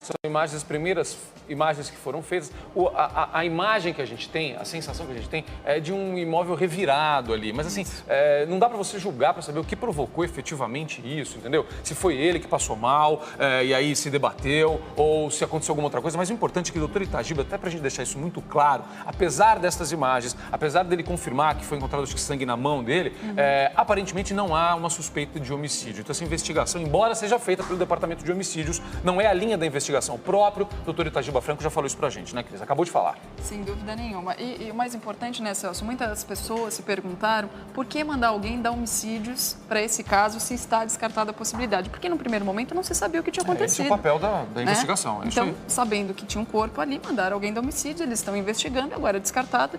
São imagens, as primeiras imagens que foram feitas. A imagem que a gente tem, a sensação que a gente tem é de um imóvel revirado ali. Mas assim, não dá para você julgar para saber o que provocou efetivamente isso, entendeu? Se foi ele que passou mal e aí se debateu ou se aconteceu alguma outra coisa. Mas o importante é que o doutor Itagiba, até para a gente deixar isso muito claro, apesar destas imagens, apesar dele confirmar que foi encontrado acho que sangue na mão dele, aparentemente não há uma suspeita de homicídio. Então essa investigação, embora seja feita pelo Departamento de Homicídios, não é a linha da investigação. O próprio doutor Itagiba Franco já falou isso pra gente, né, Cris? Acabou de falar. Sem dúvida nenhuma. E o mais importante, né, Celso? Muitas pessoas se perguntaram por que mandar alguém dar homicídios para esse caso se está descartada a possibilidade. Porque no primeiro momento não se sabia o que tinha acontecido. Esse é o papel da investigação. É então, sabendo que tinha um corpo ali, mandaram alguém dar homicídio, eles estão investigando, agora descartado.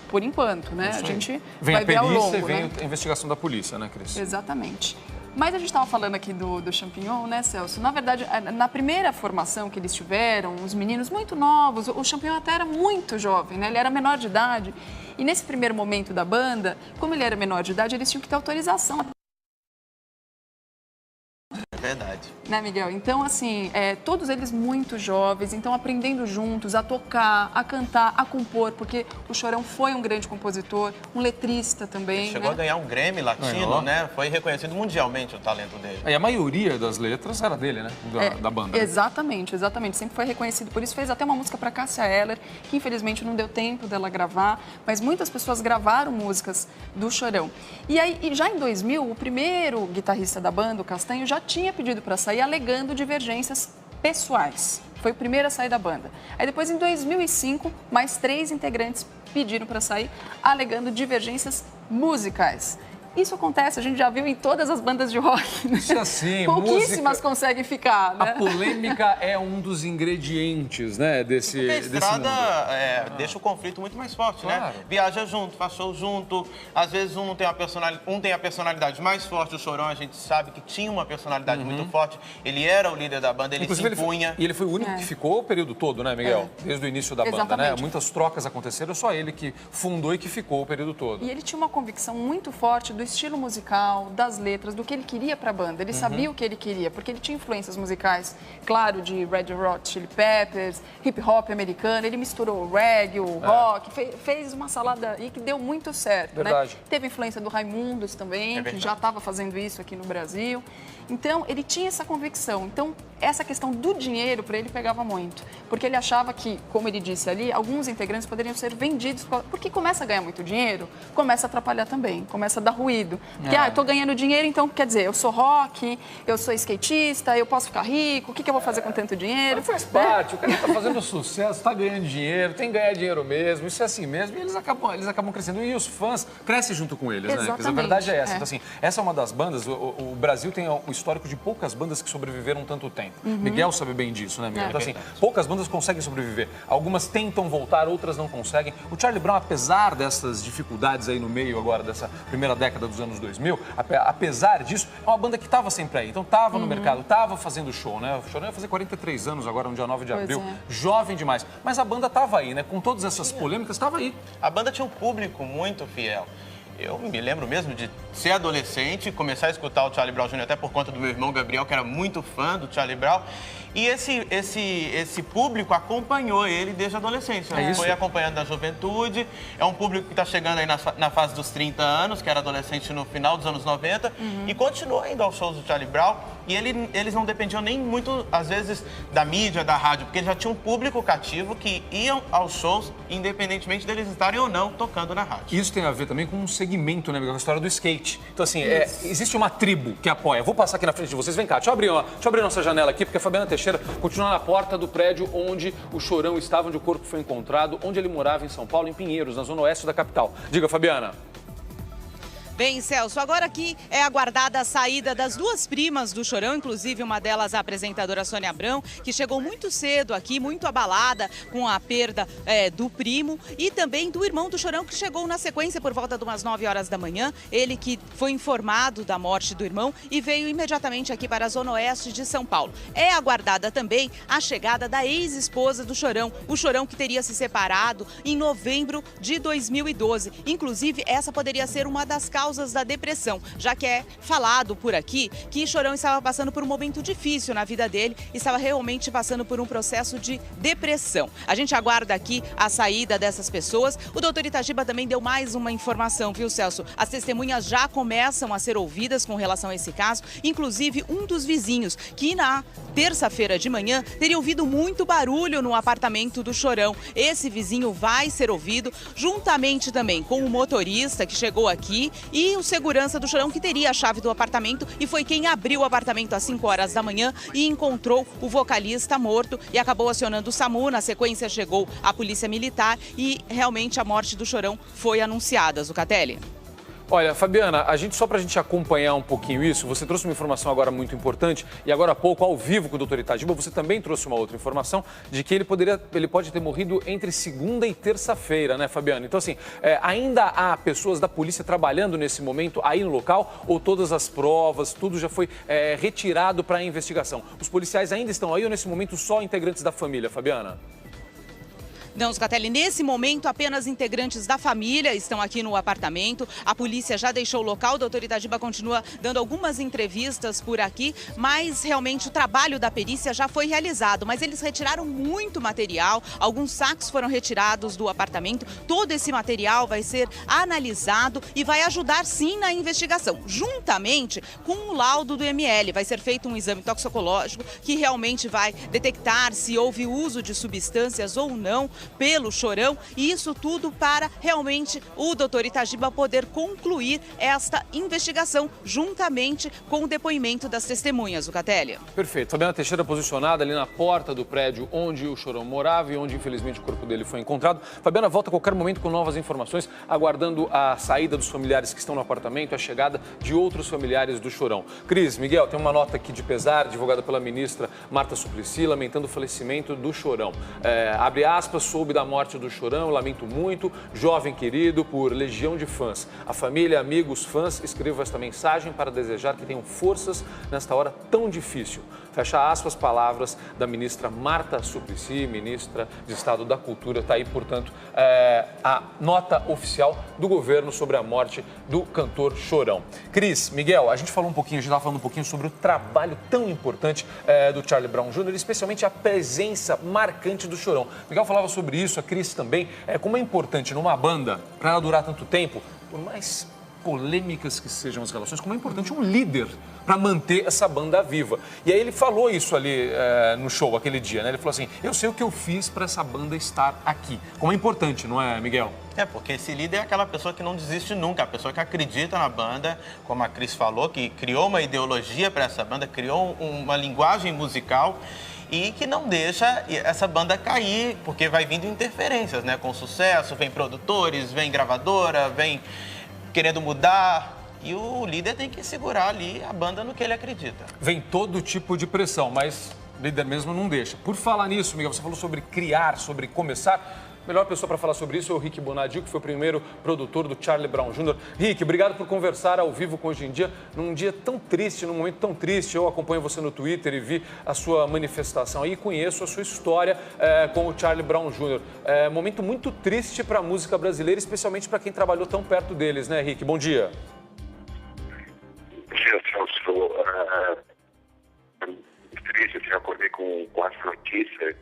Por enquanto, né? A gente vai ver ao longo. Vem a perícia e vem a investigação da polícia, né, Cris? Exatamente. Mas a gente estava falando aqui do Champignon, né, Celso? Na verdade, na primeira formação que eles tiveram, os meninos muito novos, o Champignon até era muito jovem, né? Ele era menor de idade. E nesse primeiro momento da banda, como ele era menor de idade, eles tinham que ter autorização. Verdade. Né, Miguel? Então, assim, todos eles muito jovens, então aprendendo juntos a tocar, a cantar, a compor, porque o Chorão foi um grande compositor, um letrista também. Ele chegou a ganhar um Grammy latino, né? Foi reconhecido mundialmente o talento dele. E a maioria das letras era dele, né? Da banda. Exatamente, exatamente. Sempre foi reconhecido por isso. Fez até uma música para Cássia Eller, que infelizmente não deu tempo dela gravar, mas muitas pessoas gravaram músicas do Chorão. E aí, já em 2000, o primeiro guitarrista da banda, o Castanho, já tinha pedido para sair alegando divergências pessoais. Foi o primeiro a sair da banda. Aí depois, em 2005, mais 3 integrantes pediram para sair alegando divergências musicais. Isso acontece, a gente já viu em todas as bandas de rock. Né? Isso assim, pouquíssimas conseguem ficar, né? A polêmica é um dos ingredientes, né, desse Porque a estrada mundo. deixa o conflito muito mais forte, Claro. né? Viaja junto, faz show junto. Às vezes um tem a personalidade mais forte. O Chorão, a gente sabe que tinha uma personalidade muito forte. Ele era o líder da banda, ele Inclusive, se impunha. E ele foi o único que ficou o período todo, né, Miguel? Desde o início da banda, né? Muitas trocas aconteceram, só ele que fundou e que ficou o período todo. E ele tinha uma convicção muito forte do estilo musical, das letras, do que ele queria para a banda. Ele sabia o que ele queria, porque ele tinha influências musicais, claro, de Red Hot Chili Peppers, hip hop americano. Ele misturou o reggae, o rock, fez uma salada aí que deu muito certo. Verdade. Né? Teve influência do Raimundos também, que já estava fazendo isso aqui no Brasil. Então, ele tinha essa convicção. Então, essa questão do dinheiro, para ele, pegava muito. Porque ele achava que, como ele disse ali, alguns integrantes poderiam ser vendidos. Porque começa a ganhar muito dinheiro, começa a atrapalhar também, começa a dar ruído. Porque, eu tô ganhando dinheiro, então, quer dizer, eu sou rock, eu sou skatista, eu posso ficar rico, o que eu vou fazer com tanto dinheiro? Mas faz parte, o cara tá fazendo sucesso, tá ganhando dinheiro, tem que ganhar dinheiro mesmo, isso é assim mesmo, e eles acabam crescendo. E os fãs crescem junto com eles, né? Porque a verdade é essa. Então, assim, essa é uma das bandas, o Brasil tem o histórico de poucas bandas que sobreviveram tanto tempo. Miguel sabe bem disso, né, Miguel? Então, assim, poucas bandas conseguem sobreviver. Algumas tentam voltar, outras não conseguem. O Charlie Brown, apesar dessas dificuldades aí no meio agora, dessa primeira década dos anos 2000, apesar disso, é uma banda que estava sempre aí. Então, estava no mercado, estava fazendo show, né? O Chorão ia fazer 43 anos agora, no dia 9 de abril. Jovem demais. Mas a banda estava aí, né? Com todas essas polêmicas, estava aí. A banda tinha um público muito fiel. Eu me lembro mesmo de ser adolescente e começar a escutar o Charlie Brown Jr. até por conta do meu irmão Gabriel, que era muito fã do Charlie Brown. E esse público acompanhou ele desde a adolescência. Foi acompanhando da juventude. É um público que está chegando aí na fase dos 30 anos, que era adolescente no final dos anos 90. E continua indo aos shows do Charlie Brown. E eles não dependiam nem muito, às vezes, da mídia, da rádio, porque já tinha um público cativo que iam aos shows, independentemente deles estarem ou não tocando na rádio. Isso tem a ver também com um segmento, né, com a história do skate. Então, assim, existe uma tribo que apoia. Vou passar aqui na frente de vocês. Vem cá, deixa eu abrir nossa janela aqui, porque a Fabiana Teixeira continua na porta do prédio onde o Chorão estava, onde o corpo foi encontrado, onde ele morava em São Paulo, em Pinheiros, na zona oeste da capital. Diga, Fabiana. Bem, Celso, agora aqui é aguardada a saída das duas primas do Chorão, inclusive uma delas a apresentadora Sônia Abrão, que chegou muito cedo aqui, muito abalada com a perda do primo e também do irmão do Chorão, que chegou na sequência por volta de umas 9 horas da manhã. Ele que foi informado da morte do irmão e veio imediatamente aqui para a zona oeste de São Paulo. É aguardada também a chegada da ex-esposa do Chorão, o Chorão que teria se separado em novembro de 2012. Inclusive, essa poderia ser uma das causas causas da depressão, já que é falado por aqui que Chorão estava passando por um momento difícil na vida dele, estava realmente passando por um processo de depressão. A gente aguarda aqui a saída dessas pessoas. O doutor Itagiba também deu mais uma informação, viu, Celso? As testemunhas já começam a ser ouvidas com relação a esse caso, inclusive um dos vizinhos, que na terça-feira de manhã teria ouvido muito barulho no apartamento do Chorão. Esse vizinho vai ser ouvido, juntamente também com o motorista que chegou aqui e o segurança do Chorão, que teria a chave do apartamento e foi quem abriu o apartamento às 5 horas da manhã e encontrou o vocalista morto e acabou acionando o SAMU. Na sequência chegou a polícia militar e realmente a morte do Chorão foi anunciada. Zucatelli. Olha, Fabiana, só para a gente acompanhar um pouquinho isso, você trouxe uma informação agora muito importante e agora há pouco, ao vivo com o doutor Itagiba, você também trouxe uma outra informação de que ele pode ter morrido entre segunda e terça-feira, né, Fabiana? Então, assim, ainda há pessoas da polícia trabalhando nesse momento aí no local ou todas as provas, tudo já foi retirado para a investigação? Os policiais ainda estão aí ou nesse momento só integrantes da família, Fabiana? Não, Zucatelli, nesse momento apenas integrantes da família estão aqui no apartamento. A polícia já deixou o local, o doutor Itagiba continua dando algumas entrevistas por aqui, mas realmente o trabalho da perícia já foi realizado. Mas eles retiraram muito material, alguns sacos foram retirados do apartamento. Todo esse material vai ser analisado e vai ajudar sim na investigação, juntamente com o laudo do ML. Vai ser feito um exame toxicológico que realmente vai detectar se houve uso de substâncias ou não pelo Chorão, e isso tudo para realmente o doutor Itagiba poder concluir esta investigação juntamente com o depoimento das testemunhas, Zucatelli. Perfeito. Fabiana Teixeira posicionada ali na porta do prédio onde o Chorão morava e onde infelizmente o corpo dele foi encontrado. Fabiana volta a qualquer momento com novas informações, aguardando a saída dos familiares que estão no apartamento, a chegada de outros familiares do Chorão. Cris, Miguel, tem uma nota aqui de pesar, divulgada pela ministra Marta Suplicy, lamentando o falecimento do Chorão. Abre aspas, soube da morte do Chorão, lamento muito, jovem querido, por legião de fãs. A família, amigos, fãs, escrevo esta mensagem para desejar que tenham forças nesta hora tão difícil. Fecha aspas, palavras da ministra Marta Suplicy, ministra de Estado da Cultura. Está aí, portanto, a nota oficial do governo sobre a morte do cantor Chorão. Cris, Miguel, a gente estava falando um pouquinho sobre o trabalho tão importante do Charlie Brown Jr., especialmente a presença marcante do Chorão. Miguel falava sobre isso, a Cris também, como é importante numa banda, para ela durar tanto tempo, por mais polêmicas que sejam as relações, como é importante um líder para manter essa banda viva. E aí ele falou isso ali no show, aquele dia, né? Ele falou assim, eu sei o que eu fiz para essa banda estar aqui. Como é importante, não é, Miguel? Porque esse líder é aquela pessoa que não desiste nunca, a pessoa que acredita na banda, como a Cris falou, que criou uma ideologia para essa banda, criou uma linguagem musical e que não deixa essa banda cair, porque vai vindo interferências, né? Com sucesso, vem produtores, vem gravadora, vem querendo mudar. E o líder tem que segurar ali a banda no que ele acredita. Vem todo tipo de pressão, mas o líder mesmo não deixa. Por falar nisso, Miguel, você falou sobre criar, sobre começar. A melhor pessoa para falar sobre isso é o Rick Bonadio, que foi o primeiro produtor do Charlie Brown Jr. Rick, obrigado por conversar ao vivo com Hoje em Dia, num dia tão triste, num momento tão triste. Eu acompanho você no Twitter e vi a sua manifestação aí e conheço a sua história com o Charlie Brown Jr. Momento muito triste para a música brasileira, especialmente para quem trabalhou tão perto deles, né, Rick? Bom dia. Bom dia, Celso. Muito triste, eu já acordei com essa notícia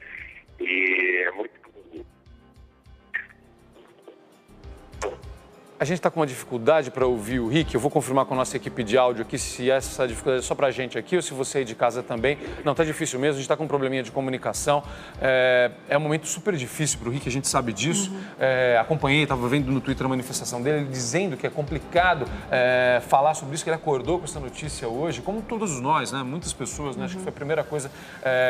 e é muito... A gente está com uma dificuldade para ouvir o Rick. Eu vou confirmar com a nossa equipe de áudio aqui se essa dificuldade é só para a gente aqui ou se você aí de casa também. Não, está difícil mesmo, a gente está com um probleminha de comunicação. É um momento super difícil para o Rick, a gente sabe disso. Acompanhei, estava vendo no Twitter a manifestação dele, dizendo que é complicado falar sobre isso, que ele acordou com essa notícia hoje, como todos nós, né? Muitas pessoas, né? Acho que foi a primeira coisa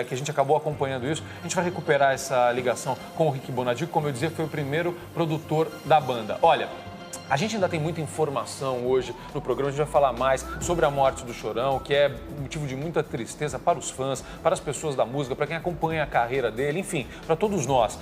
que a gente acabou acompanhando isso. A gente vai recuperar essa ligação com o Rick Bonadio, que, como eu dizia, foi o primeiro produtor da banda. Olha, a gente ainda tem muita informação hoje no programa, a gente vai falar mais sobre a morte do Chorão, que é motivo de muita tristeza para os fãs, para as pessoas da música, para quem acompanha a carreira dele, enfim, para todos nós.